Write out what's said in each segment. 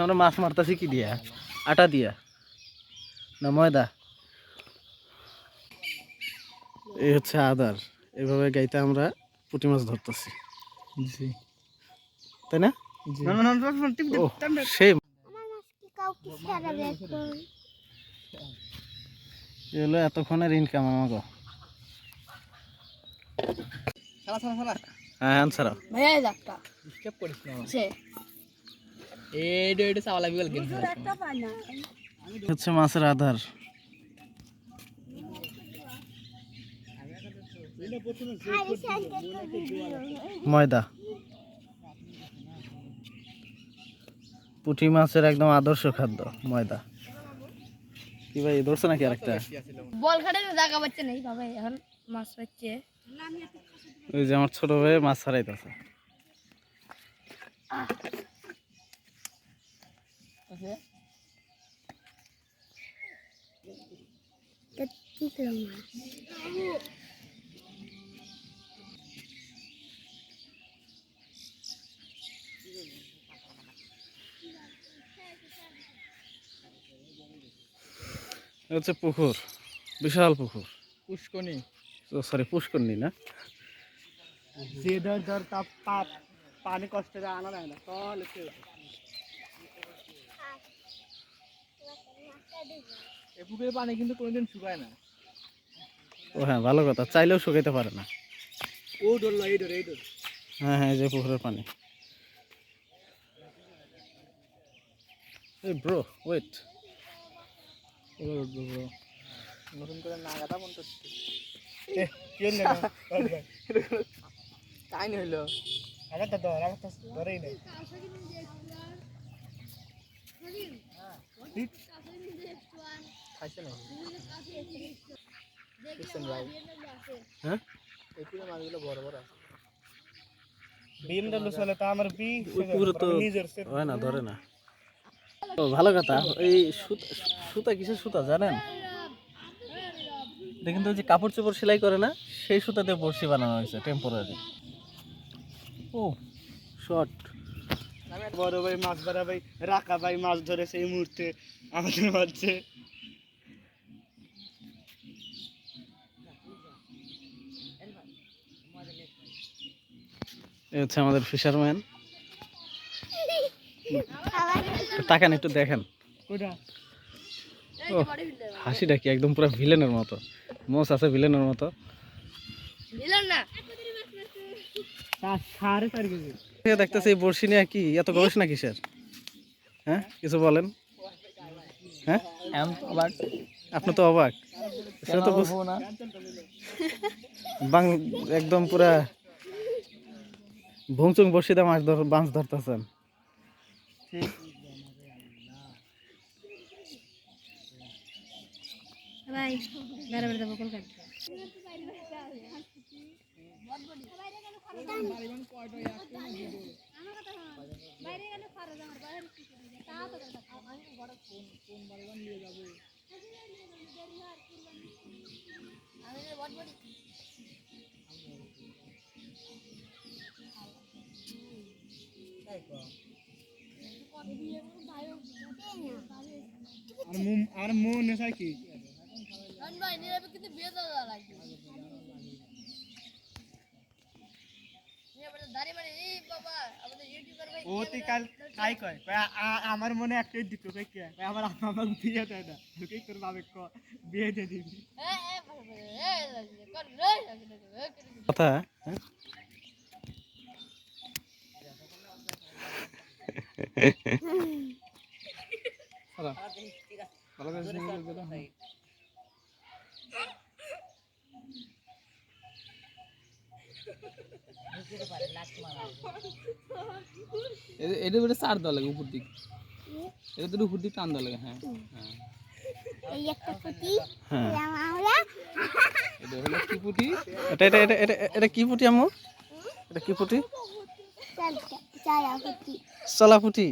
আমরা মাছ মারতেছি কি দিয়া? আটা দিয়া না ময়দা? এই হচ্ছে আদার, এভাবে গাইতে আমরা পুঁটি মাছ ধরতেছি, তাই না? সেই হলো এতক্ষণের ইনকাম আমাকে। হ্যাঁ আনসার হচ্ছে মাছের আধার। ময়দা পুঁটি মাছের একদম আদর্শ খাদ্য ময়দা। কি ভাই ধরছে নাকি আরেকটা? বল খাটে জায়গা পাচ্ছে নাই বাবা, এখন মাছ পাচ্ছে। ওই যে আমার ছোট ভাই মাছ ছাড়াইতেছে। হচ্ছে পুকুর, বিশাল পুকুর, পুষ্করণী। সরি পুষ্করণী না, যে ধর ধর তাপ পানি কষ্ট করে আনা যায় না, তাহলে এই পুকুরের পানি কিন্তু কোনোদিন শুকায় না। ও হ্যাঁ ভালো কথা, চাইলেও শুকাইতে পারে না। ও ডর না, এই ডর। হ্যাঁ হ্যাঁ, এই যে পুকুরের পানি। এই ব্রো ওয়েট, নতুন করে নাগাদা মন করছে। তাই হইলো আগাটা ধরেই নেই। খাইছে না ভাই? হ্যাঁ এই পুরো মাছগুলো বড় বড় আছে। বিএমডব্লিউ চলে তা আমার বি পুকুরে তো হয় না, ধরে না। ও ভালো কথা। এই সুতা কিসের সুতা জানেন? এটা কিন্তু যে কাপড় চোপড় সেলাই করে না, সেই সুতাতে বড়শি বানানো হয়েছে টেম্পোরারি। ও শর্ট। বড় ভাই মাছ ধরা ভাই, রাখা ভাই মাছ ধরেছে এই মুহূর্তে আমাদের মাঝে। এই হচ্ছে আমাদের ফিশারম্যান। টাকান একটু দেখেন, ও হাসিটা কি একদম পুরো ভিলেনের মতো। মোস আছে ভিলেনের মতো। দেখতেছি এই বড়শি নিয়ে কি এত গবেষণা কিসের? হ্যাঁ কিছু বলেন। হ্যাঁ আপনি তো অবাক, সেটা তো না একদম পুরা ভুংচুং বড়শিতে মাছ ধরতেছেন। আর মনে চাই কি আমার মনে একটাই দিত আমার আমার বিয়ে দেয় না, তোর বাবে বিয়ে দিয়ে দিবি কথা। এটা বেটা চার দেওয়া লাগে উপর দিক, এটা তো উপর দিক টান দেওয়া লাগে। হ্যাঁ এই একটা পুঁটি হ্যাঁ আমরা এটা হলো কি পুঁটি? এটা এটা এটা এটা এটা কি পুঁটি আম্মু? এটা কি পুঁটি? চলা পুঁটি।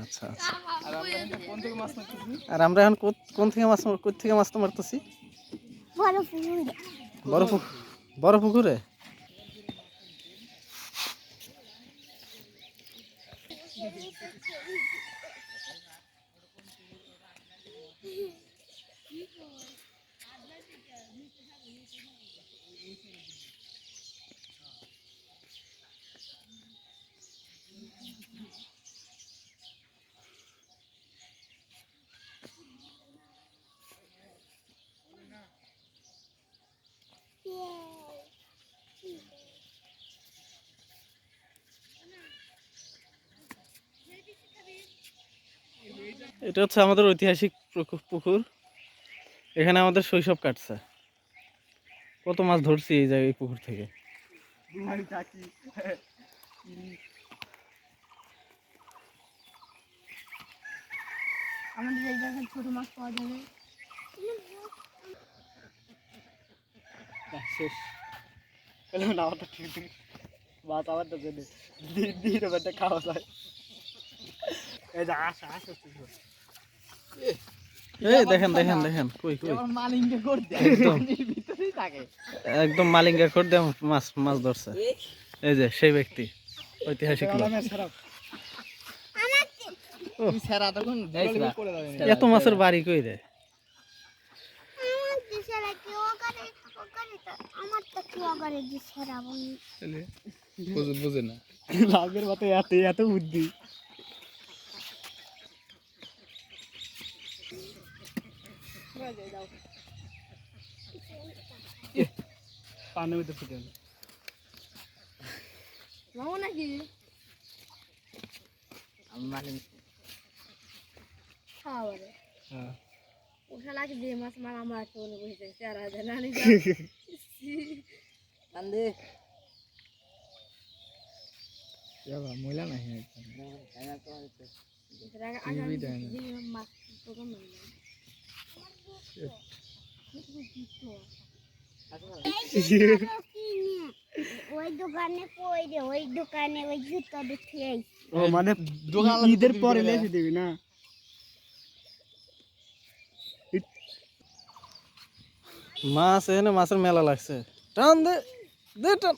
আচ্ছা আচ্ছা। আর আমরা এখন কোন থেকে মাছ মারতেছি? বড় পুকুরে। এটা হচ্ছে আমাদের ঐতিহাসিক পুকুর। এখানে আমাদের শৈশব কাটছে। কত মাছ ধরছি এই জায়গায়, এই পুকুর থেকে। দুহাই থাকি আমাদের এই জায়গায় ছোট মাছ পাওয়া যাবে। শেষ হলো না ওটা ঠিক মাছ আমার তো জেনে দিন বেটা খাওয়া যায় এই যে আস আস এই দেখেন দেখেন দেখেন, কই কই মালিঙ্গে করে দেয় একদম ভিতরেই থাকে একদম মালিঙ্গা করে দিয়ে মাছ মাছ ধরছে। এই যে সেই ব্যক্তি, ঐতিহাসিক লোক। তুই সেরা তখন যাইছিলা এত মাছের বাড়ি কই রে? বুঝে না লাভের মতো এত এত বুদ্ধি পানের মধ্যে ফুটে গেল মামু নাকি খাওয়ারে হ্যাঁ ওঠা লাগে যে মাছ মার আমার একটা বলে বসে থাকছে আর হাজার নানি কান্দে যাবা মইলা নাই মাছ প্রথম ওই দোকানে কই রে ওই দোকানে ওই জুতো দেখতে আইছি ও মানে ঈদের পরে লেসে দিবি না মাছ এখানে মাছের মেলা লাগছে। টান দে দে টান।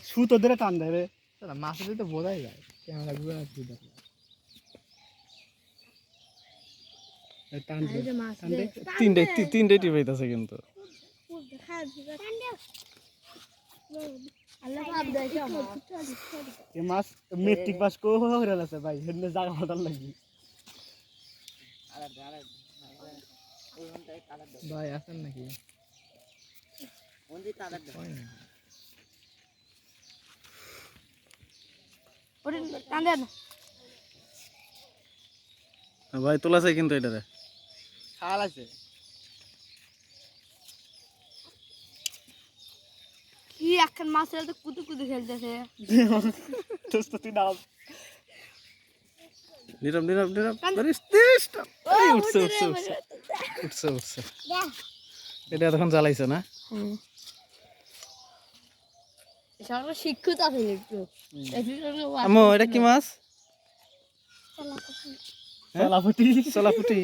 সুতো ধরে টান দেয় রে মাছের তো বোঝাই যায় ক্যামেরা ঘুরে আসবি টান দে মাছ টান দে তিনটে টিপাইতেছে কিন্তু। আল্লাহ ভাব দেয় এ মাছ মেট্রিক পাস করে আছে ভাই হেনে জায়গা হটার লাগি ভাই আসেন নাকি ওরে টান্দে ভাই তোলাছে কিন্তু এটারে। খাল আছে কি এখন মাছের তো কুতু কুতু খেলতেছে দোস্ত তুই নাম নীরব নীরব নীরব ধরিস তিস টান। এই উঠছে উঠছে উঠছে উঠছে উঠছে। এটা এতক্ষণ জ্বালাইছে না? সরকার শিক্ষিত আছে একটু আম্মু এটা কি মাছ? চলাফুটি চলাপুটি।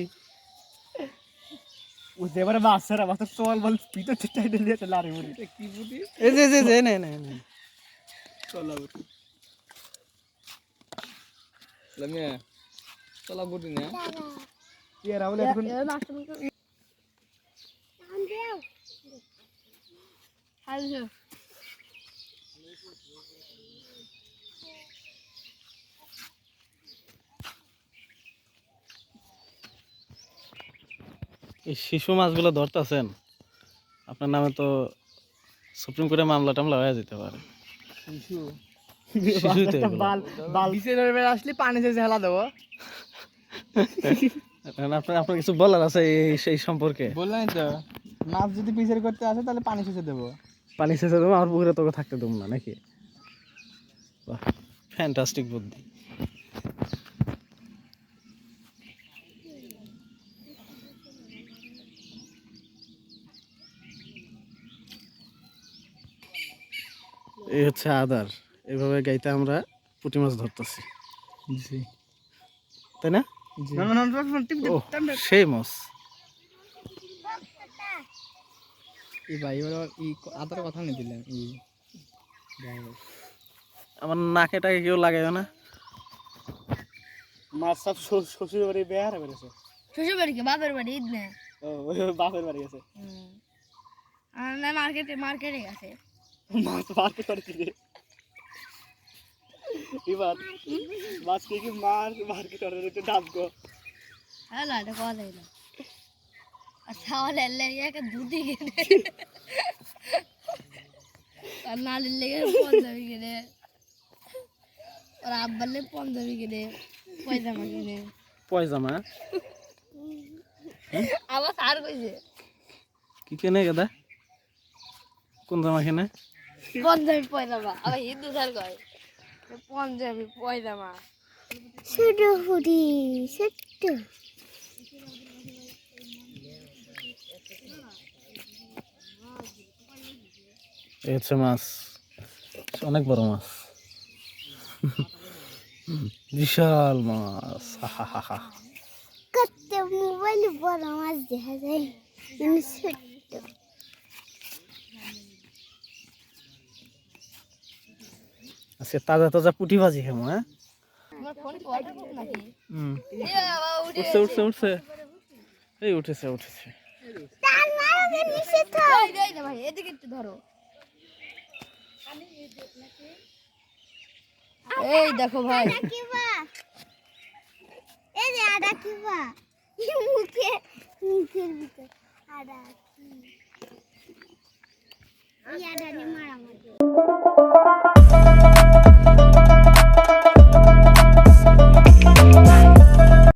ও দেবারে মাছ ছাড়া মাছের চল বল ভিতর থেকে টাইটে নিয়ে চলে আরে মুড়ি কি বুঝি এই যে যে যে নে নে নে। চলাফুটি লামিয়া চলা বুটি না কি এরা বলে এখন এই শিশু মাছগুলো ধরতেছেন, আপনার নামে তো সুপ্রিম কোর্টে মামলা টামলা হয়ে যেতে পারে। শিশুই তো এগুলো। বাল বাল বিচে ধরে আসলে পানি চেয়ে হেলা দেবো এখন আপনার আপনার কিছু বলার আছে এই সেই সম্পর্কে? বললেন তো মাছ যদি পিছের করতে আসে তাহলে পানি শেষে দেবো পানি শেষে দেবো, আমার পুকুরে তোকে থাকতে দেবো না নাকি? বাহ, ফ্যান্টাস্টিক বুদ্ধি। এই হচ্ছে আদার। এভাবে গাইতে আমরা পুঁটি মাছ ধরতেছি, জি তাই না? না না না ও সেই মাছ। এই ভাই এবার এই আদার কথা নিয়ে দিলেন এই আমার নাকে টাকে কেউ লাগাইও না। মাছ সব শ্বশুর বাড়ি বেহার করেছে শ্বশুর বাড়ি কি বাপের বাড়ি ঈদ না ও ওই বাপের বাড়ি গেছে আর না মার্কেটে গেছে মাছ মার্কেট করে কিনে এবার মাছ কি মার্কেট করে দাম গো হ্যাঁ এটা কথা না আর তাহলে লেগে দুধি কিনে আর নালির লেগে পঞ্জাবি কিনে ওর আব্বালে পঞ্জাবি কিনে পয়জামা কিনে পয়জামা আবার স্যার কইছে কি কেনে গেদা কোন জামা কেনে পঞ্জাবি পয়জামা আবার হিন্দু স্যার কয় পঞ্জাবি পয়জামা ছোট হুডি ছোট্ট এই হচ্ছে মাছ অনেক বড় মাছ বিশাল মাছ আহাহাহা। কত মোবাইল বড় মাছ দেখা যায় মানে ছোট্ট আজকে তাজা তাজা পুঁটি ভাজি খাবো হ্যাঁ আমার ফোন ওয়াটারপ্রুফ নাকি এ বাবা উঠে উঠছে উঠছে উঠছে এই উঠেছে উঠেছে তার মারা নিচে তো এই দেই না ভাই এদিকে একটু ধরো এই দেখো ভাই কিবা এই যে আডা কিবা মুখের ভিতর আডা কি এই আডা নে মারা মারা